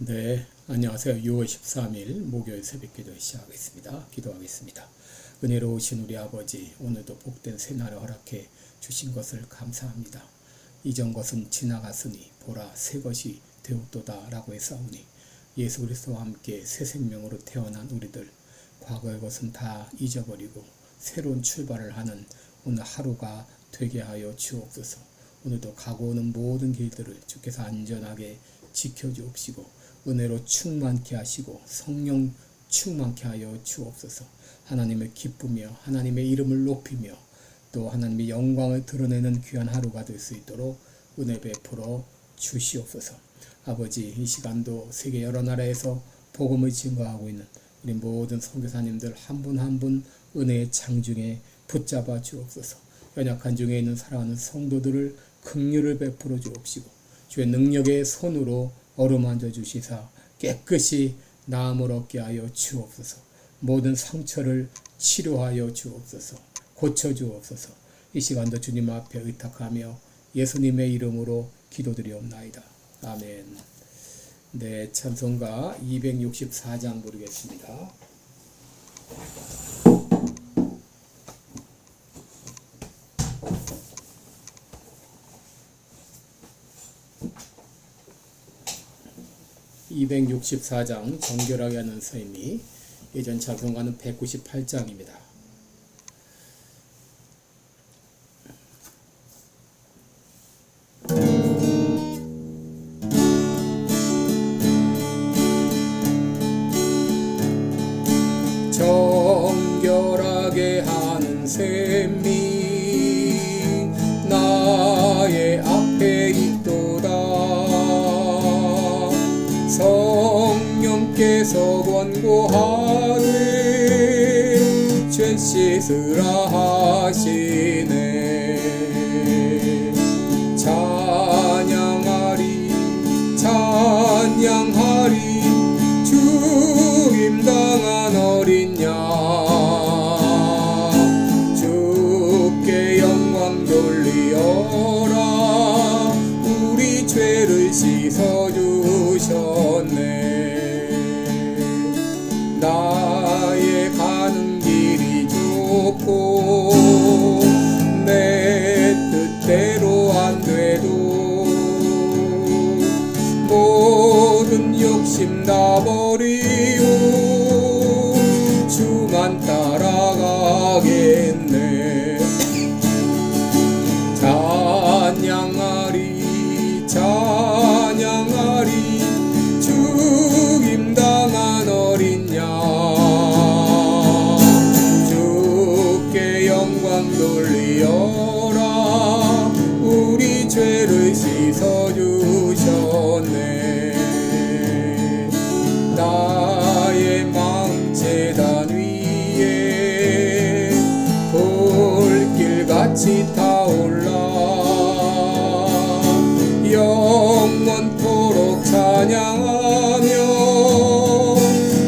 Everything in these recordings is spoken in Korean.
네, 안녕하세요. 6월 13일 목요일 새벽기도 시작하겠습니다. 기도하겠습니다. 은혜로우신 우리 아버지, 오늘도 복된 새날을 허락해 주신 것을 감사합니다. 이전 것은 지나갔으니 보라 새 것이 되었도다 라고 했사오니 예수 그리스도와 함께 새 생명으로 태어난 우리들, 과거의 것은 다 잊어버리고 새로운 출발을 하는 오늘 하루가 되게 하여 주옵소서. 오늘도 가고 오는 모든 길들을 주께서 안전하게 지켜주옵시고 은혜로 충만케 하시고 성령 충만케 하여 주옵소서. 하나님을 기쁘며 하나님의 이름을 높이며 또 하나님의 영광을 드러내는 귀한 하루가 될 수 있도록 은혜 베풀어 주시옵소서. 아버지, 이 시간도 세계 여러 나라에서 복음을 증거하고 있는 우리 모든 선교사님들 한 분 한 분 은혜의 창중에 붙잡아 주옵소서. 연약한 중에 있는 사랑하는 성도들을 긍휼을 베풀어 주옵시고 주의 능력의 손으로 어루만져 주시사 깨끗이 나음을 얻게 하여 주옵소서. 모든 상처를 치료하여 주옵소서. 고쳐 주옵소서. 이 시간도 주님 앞에 의탁하며 예수님의 이름으로 기도드리옵나이다. 아멘. 네, 찬송가 264장 부르겠습니다. (264장) 정결하게 하는 서임이 예전 찬송가는 198장입니다. 정결하게 하는 셈이 나의 앞에 있도다. 성령께서 권고하되 죄 씻으라 하시네. 찬양하리 찬양하리 죽임당한 어린 양 주께 영광 돌리어라. 우리 죄를 씻어주셨네. 나의 가는 길이 좁고 내 뜻대로 안 돼도 모든 욕심 다 버리고 주만 따라가겠네. 찬양하리 찬양하리 죽임당한 어린 양 주께 영광 돌리어라. 우리 죄를 씻어주셨네. 나의 마음 제단 위에 돌길같이 타올라 영원토록 찬양하며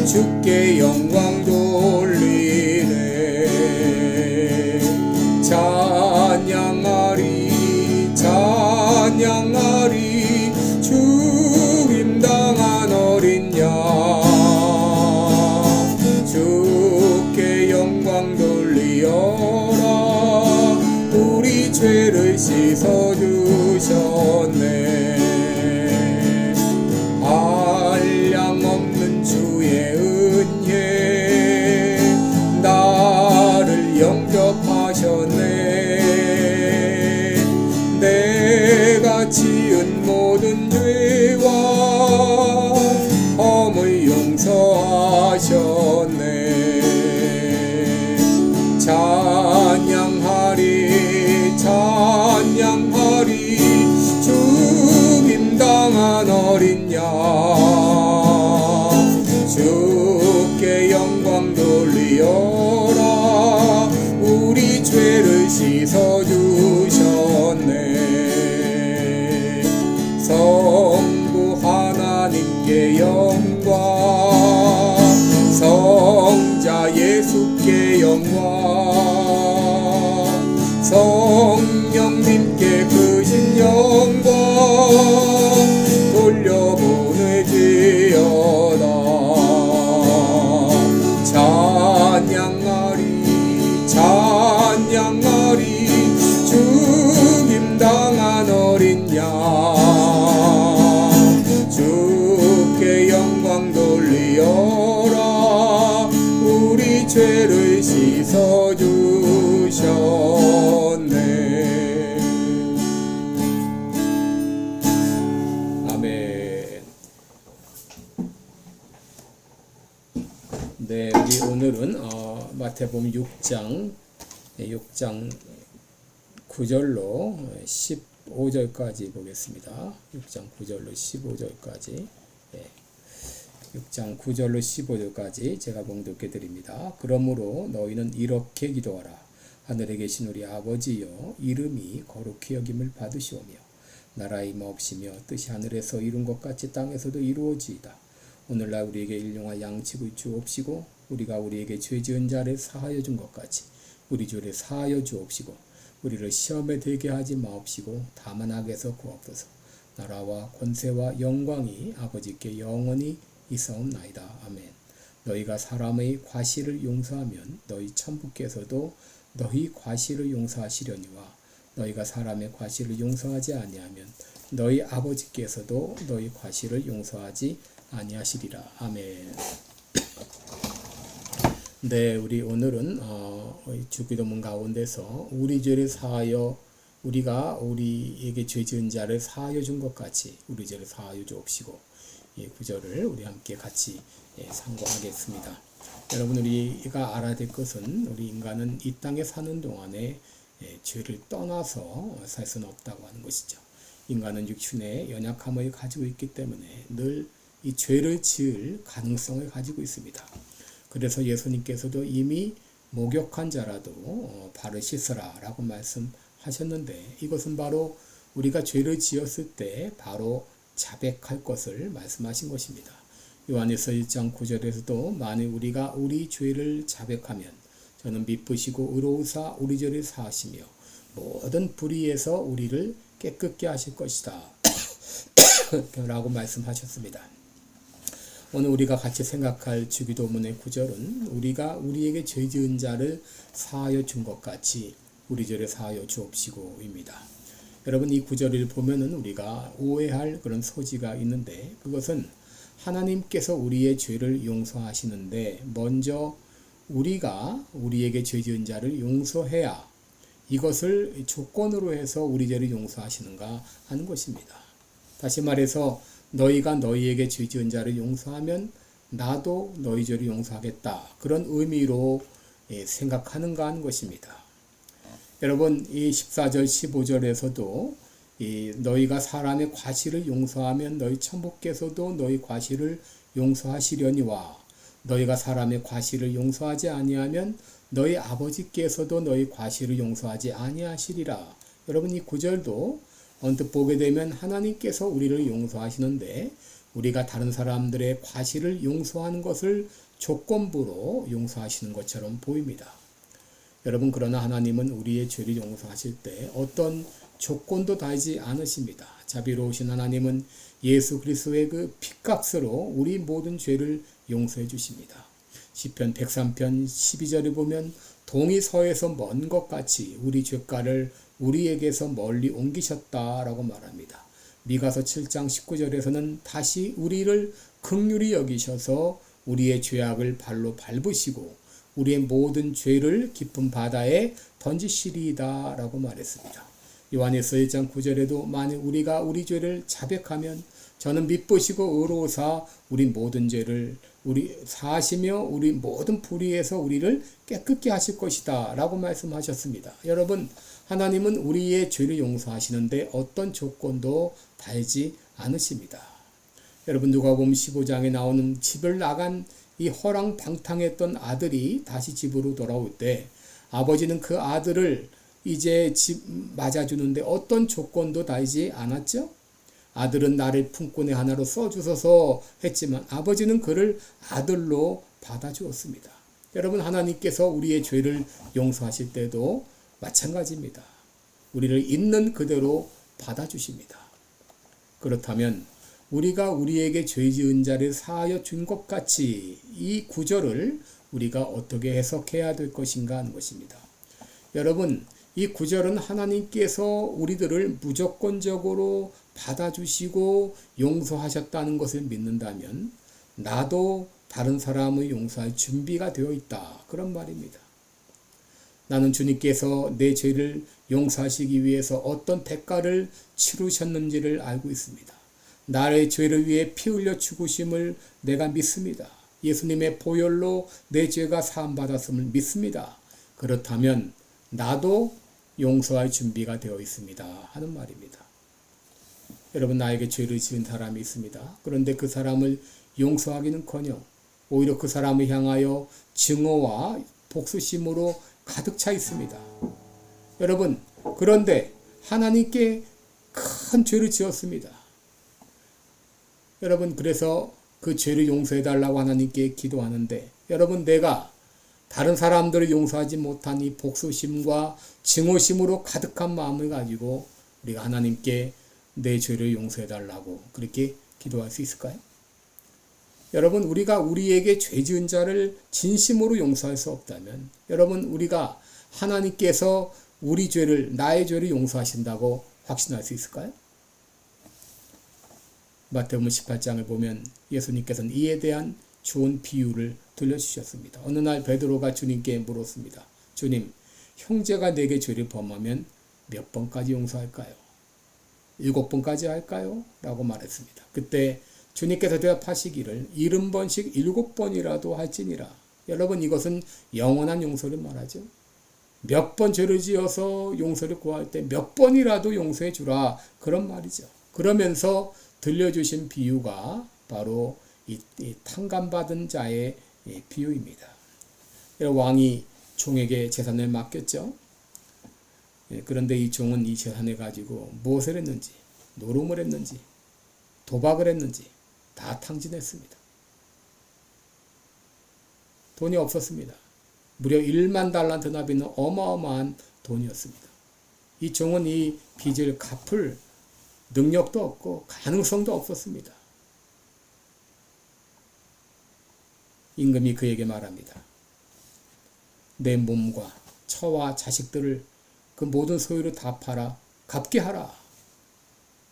주께 영광 돌리네. 찬양하리 찬양하리 죽임당한 어린 양 주께 영광 돌리어라. 우리 죄를 씻어주셨네. 한량없는 주의 은혜 나를 영접하셨네. 내가 지은 모든 죄와 허물 용서하셨네. 찬양하리 찬양하리 죽임당한 어린 양 주께 영광 돌리어라. 우리 죄를 씻어주셨네. 성부 하나님께 영광 성자 예수께 영광 성령님께 크신 영광 돌려보내지 네, 우리 오늘은 마태복음 6장 9절로 15절까지 보겠습니다. 6장 9절로 15절까지. 6장 9절로 15절까지 제가 봉독해 드립니다. 그러므로 너희는 이렇게 기도하라. 하늘에 계신 우리 아버지여, 이름이 거룩히 여김을 받으시오며 나라의 임하옵시며 뜻이 하늘에서 이룬 것 같이 땅에서도 이루어지이다. 오늘날 우리에게 일용할 양식을 주옵시고 우리가 우리에게 죄 지은 자를 사하여 준 것 같이 우리 죄를 사하여 주옵시고 우리를 시험에 들게 하지 마옵시고 다만 악에서 구하옵소서. 나라와 권세와 영광이 아버지께 영원히 있사옵나이다. 아멘. 너희가 사람의 과실을 용서하면 너희 천부께서도 너희 과실을 용서하시려니와 너희가 사람의 과실을 용서하지 아니하면 너희 아버지께서도 너희 과실을 용서하지 아니하시리라. 아멘. 네, 우리 오늘은 주기도문 가운데서 우리 죄를 사하여 우리가 우리에게 죄 지은 자를 사하여 준 것 같이 우리 죄를 사하여 주옵시고, 이 구절을 우리 함께 같이 상고하겠습니다. 여러분, 우리가 알아야 될 것은 우리 인간은 이 땅에 사는 동안에 죄를 떠나서 살 수는 없다고 하는 것이죠. 인간은 육신의 연약함을 가지고 있기 때문에 늘 이 죄를 지을 가능성을 가지고 있습니다. 그래서 예수님께서도 이미 목욕한 자라도 발을 씻으라 라고 말씀하셨는데, 이것은 바로 우리가 죄를 지었을 때 바로 자백할 것을 말씀하신 것입니다. 요한일서 1장 9절에서도 만일 우리가 우리 죄를 자백하면 저는 미쁘시고 의로우사 우리 죄를 사하시며 모든 불의에서 우리를 깨끗게 하실 것이다 라고 말씀하셨습니다. 오늘 우리가 같이 생각할 주기도문의 구절은 우리가 우리에게 죄 지은 자를 사하여 준 것 같이 우리 죄를 사하여 주옵시고입니다. 여러분, 이 구절을 보면은 우리가 오해할 그런 소지가 있는데, 그것은 하나님께서 우리의 죄를 용서하시는데 먼저 우리가 우리에게 죄 지은 자를 용서해야 이것을 조건으로 해서 우리 죄를 용서하시는가 하는 것입니다. 다시 말해서 너희가 너희에게 죄 지은 자를 용서하면 나도 너희 죄를 용서하겠다, 그런 의미로 생각하는가 하는 것입니다. 여러분, 이 14절 15절에서도 너희가 사람의 과실을 용서하면 너희 천부께서도 너희 과실을 용서하시려니와 너희가 사람의 과실을 용서하지 아니하면 너희 아버지께서도 너희 과실을 용서하지 아니하시리라. 여러분, 이 구절도 언뜻 보게 되면 하나님께서 우리를 용서하시는데 우리가 다른 사람들의 과실을 용서하는 것을 조건부로 용서하시는 것처럼 보입니다. 여러분, 그러나 하나님은 우리의 죄를 용서하실 때 어떤 조건도 달지 않으십니다. 자비로우신 하나님은 예수 그리스도의 그 핏값으로 우리 모든 죄를 용서해 주십니다. 시편 103편 12절에 보면 동이 서에서 먼 것 같이 우리 죄가를 우리에게서 멀리 옮기셨다라고 말합니다. 미가서 7장 19절에서는 다시 우리를 긍휼히 여기셔서 우리의 죄악을 발로 밟으시고 우리의 모든 죄를 깊은 바다에 던지시리이다 라고 말했습니다. 요한일서 1장 9절에도 만일 우리가 우리 죄를 자백하면 저는 미쁘시고 의로우사 우리 모든 죄를 우리 사하시며 우리 모든 불의에서 우리를 깨끗게 하실 것이다 라고 말씀하셨습니다. 여러분, 하나님은 우리의 죄를 용서하시는데 어떤 조건도 달지 않으십니다. 여러분, 누가복음 15장에 나오는 집을 나간 이 허랑방탕했던 아들이 다시 집으로 돌아올 때 아버지는 그 아들을 이제 집 맞아주는데 어떤 조건도 달지 않았죠? 아들은 나를 품꾼의 하나로 써주소서 했지만 아버지는 그를 아들로 받아주었습니다. 여러분, 하나님께서 우리의 죄를 용서하실 때도 마찬가지입니다. 우리를 있는 그대로 받아주십니다. 그렇다면 우리가 우리에게 죄 지은 자를 사하여 준 것 같이 이 구절을 우리가 어떻게 해석해야 될 것인가 하는 것입니다. 여러분, 이 구절은 하나님께서 우리들을 무조건적으로 받아주시고 용서하셨다는 것을 믿는다면 나도 다른 사람을 용서할 준비가 되어 있다, 그런 말입니다. 나는 주님께서 내 죄를 용서하시기 위해서 어떤 대가를 치르셨는지를 알고 있습니다. 나의 죄를 위해 피 흘려 죽으심을 내가 믿습니다. 예수님의 보혈로 내 죄가 사함받았음을 믿습니다. 그렇다면 나도 용서할 준비가 되어 있습니다 하는 말입니다. 여러분, 나에게 죄를 지은 사람이 있습니다. 그런데 그 사람을 용서하기는커녕 오히려 그 사람을 향하여 증오와 복수심으로 가득 차 있습니다. 여러분, 그런데 하나님께 큰 죄를 지었습니다. 여러분, 그래서 그 죄를 용서해 달라고 하나님께 기도하는데, 여러분, 내가 다른 사람들을 용서하지 못한 이 복수심과 증오심으로 가득한 마음을 가지고 우리가 하나님께 내 죄를 용서해 달라고 그렇게 기도할 수 있을까요? 여러분, 우리가 우리에게 죄 지은 자를 진심으로 용서할 수 없다면, 여러분, 우리가 하나님께서 우리 죄를, 나의 죄를 용서하신다고 확신할 수 있을까요? 마태복음 18장을 보면 예수님께서는 이에 대한 좋은 비유를 들려주셨습니다. 어느 날 베드로가 주님께 물었습니다. 주님, 형제가 내게 죄를 범하면 몇 번까지 용서할까요? 7번까지 할까요? 라고 말했습니다. 그때 주님께서 대답하시기를 70번씩 7번이라도 할지니라. 여러분, 이것은 영원한 용서를 말하죠. 몇 번 죄를 지어서 용서를 구할 때 몇 번이라도 용서해 주라, 그런 말이죠. 그러면서 들려주신 비유가 바로 이 탕감받은 자의 비유입니다. 왕이 종에게 재산을 맡겼죠. 그런데 이 종은 이 재산을 가지고 무엇을 했는지, 노름을 했는지, 도박을 했는지 다 탕진했습니다. 돈이 없었습니다. 무려 1만 달란트나 되는 어마어마한 돈이었습니다. 이 종은 이 빚을 갚을 능력도 없고 가능성도 없었습니다. 임금이 그에게 말합니다. 내 몸과 처와 자식들을 그 모든 소유를 다 팔아 갚게 하라.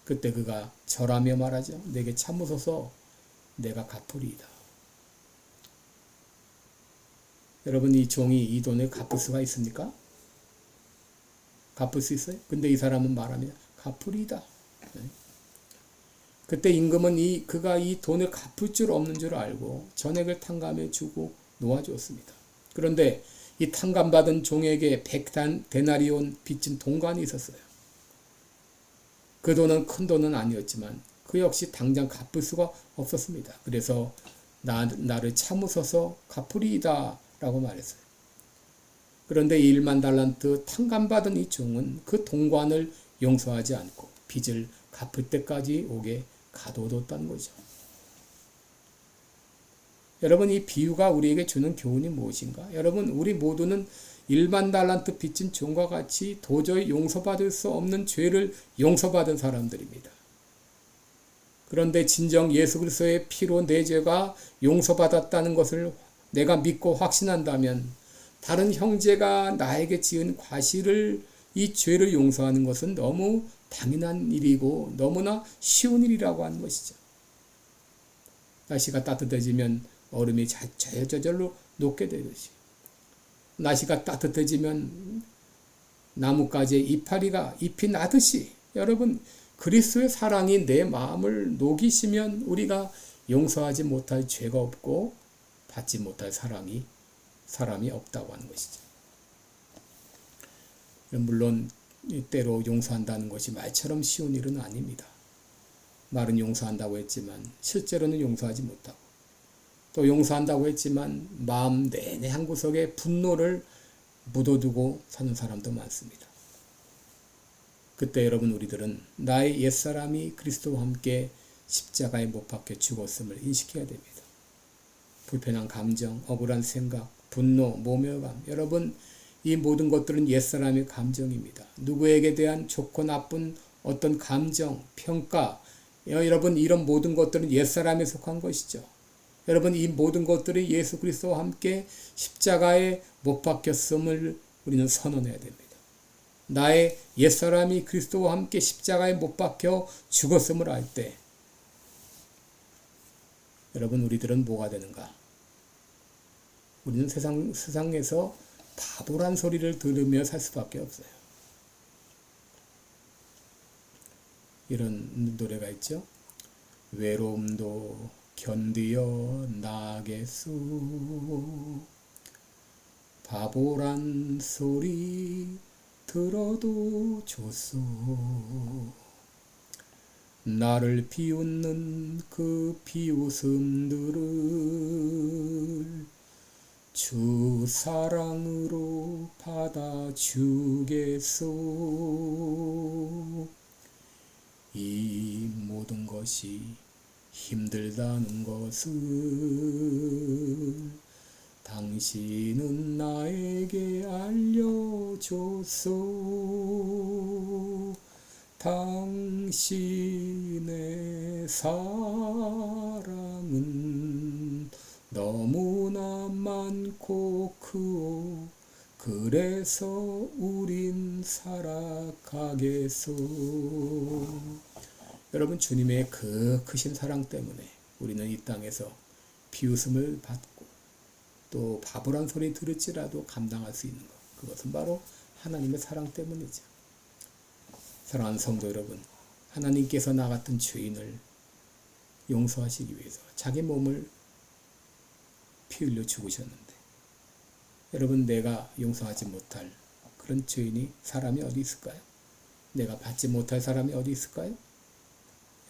그때 그가 절하며 말하죠. 내게 참으소서, 내가 갚으리이다. 여러분, 이 종이 이 돈을 갚을 수가 있습니까? 갚을 수 있어요? 근데 이 사람은 말합니다. 갚으리이다. 그때 임금은 그가 이 돈을 갚을 줄 없는 줄 알고 전액을 탕감해 주고 놓아주었습니다. 그런데 이 탕감받은 종에게 100데나리온 빚진 동관이 있었어요. 그 돈은 큰 돈은 아니었지만 그 역시 당장 갚을 수가 없었습니다. 그래서 나를 참으소서 갚으리이다 라고 말했어요. 그런데 1만 달란트 탕감받은 이 종은 그 동관을 용서하지 않고 빚을 갚을 때까지 오게 가둬뒀다는 거죠. 여러분, 이 비유가 우리에게 주는 교훈이 무엇인가? 여러분, 우리 모두는 1만 달란트 빚진 종과 같이 도저히 용서받을 수 없는 죄를 용서받은 사람들입니다. 그런데 진정 예수 그리스도의 피로 내 죄가 용서받았다는 것을 내가 믿고 확신한다면 다른 형제가 나에게 지은 과실을, 이 죄를 용서하는 것은 너무 당연한 일이고 너무나 쉬운 일이라고 하는 것이죠. 날씨가 따뜻해지면 얼음이 저절로 녹게 되듯이, 날씨가 따뜻해지면 나뭇가지에 잎이 나듯이, 여러분, 그리스도의 사랑이 내 마음을 녹이시면 우리가 용서하지 못할 죄가 없고 받지 못할 사람이 없다고 하는 것이죠. 물론 때로 용서한다는 것이 말처럼 쉬운 일은 아닙니다. 말은 용서한다고 했지만 실제로는 용서하지 못하고, 또 용서한다고 했지만 마음 내내 한구석에 분노를 묻어두고 사는 사람도 많습니다. 그때 여러분, 우리들은 나의 옛사람이 그리스도와 함께 십자가에 못 박혀 죽었음을 인식해야 됩니다. 불편한 감정, 억울한 생각, 분노, 모멸감, 여러분, 이 모든 것들은 옛사람의 감정입니다. 누구에게 대한 좋고 나쁜 어떤 감정, 평가, 여러분, 이런 모든 것들은 옛사람에 속한 것이죠. 여러분, 이 모든 것들이 예수 그리스도와 함께 십자가에 못 박혔음을 우리는 선언해야 됩니다. 나의 옛사람이 그리스도와 함께 십자가에 못 박혀 죽었음을 알 때, 여러분, 우리들은 뭐가 되는가? 우리는 세상에서 바보란 소리를 들으며 살 수밖에 없어요. 이런 노래가 있죠. 외로움도 견디어 나겠소. 바보란 소리 들어도 좋소. 나를 비웃는 그 비웃음들을 주 사랑으로 받아주겠소. 이 모든 것이 힘들다는 것을 당신은 나에게 알려줬소. 당신의 사랑은 너무나 많고 크오. 그래서 우린 살아가겠소. 여러분, 주님의 그 크신 사랑 때문에 우리는 이 땅에서 비웃음을 받고 또 바보란 소리 들을지라도 감당할 수 있는 것, 그것은 바로 하나님의 사랑 때문이죠. 사랑하는 성도 여러분, 하나님께서 나 같은 죄인을 용서하시기 위해서 자기 몸을 피 흘려 죽으셨는데, 여러분, 내가 용서하지 못할 그런 죄인이 사람이 어디 있을까요? 내가 받지 못할 사람이 어디 있을까요?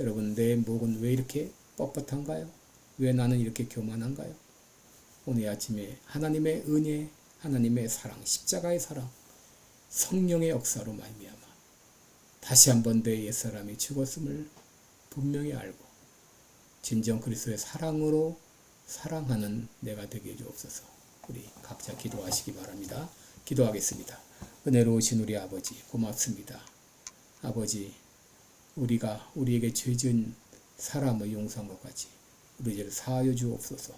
여러분, 내 목은 왜 이렇게 뻣뻣한가요? 왜 나는 이렇게 교만한가요? 오늘 아침에 하나님의 은혜, 하나님의 사랑, 십자가의 사랑, 성령의 역사로 말미암아 다시 한번 내 옛사람이 죽었음을 분명히 알고 진정 그리스도의 사랑으로 사랑하는 내가 되게 해주옵소서. 우리 각자 기도하시기 바랍니다. 기도하겠습니다. 은혜로우신 우리 아버지, 고맙습니다. 아버지, 우리가 우리에게 죄진 사람을 용서한 것 같이 우리 죄를 사하여 주옵소서.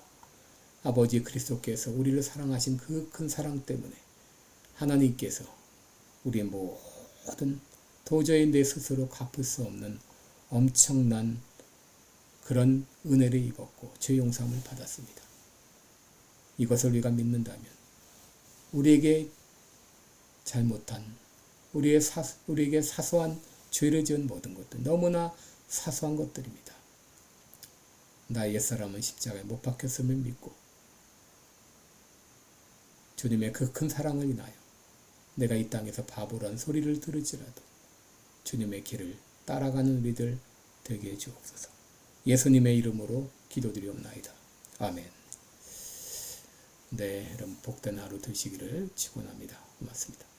아버지, 그리스도께서 우리를 사랑하신 그 큰 사랑 때문에 하나님께서 우리의 모든 도저히 내 스스로 갚을 수 없는 엄청난 그런 은혜를 입었고 죄 용서함을 받았습니다. 이것을 우리가 믿는다면 우리에게 잘못한, 우리에게 사소한 죄를 지은 모든 것들, 너무나 사소한 것들입니다. 나의 옛사람은 십자가에 못 박혔음을 믿고 주님의 그 큰 사랑을 인하여 내가 이 땅에서 바보란 소리를 들을지라도 주님의 길을 따라가는 우리들 되게 해 주옵소서. 예수님의 이름으로 기도드리옵나이다. 아멘. 네, 여러분 복된 하루 되시기를 축원합니다. 고맙습니다.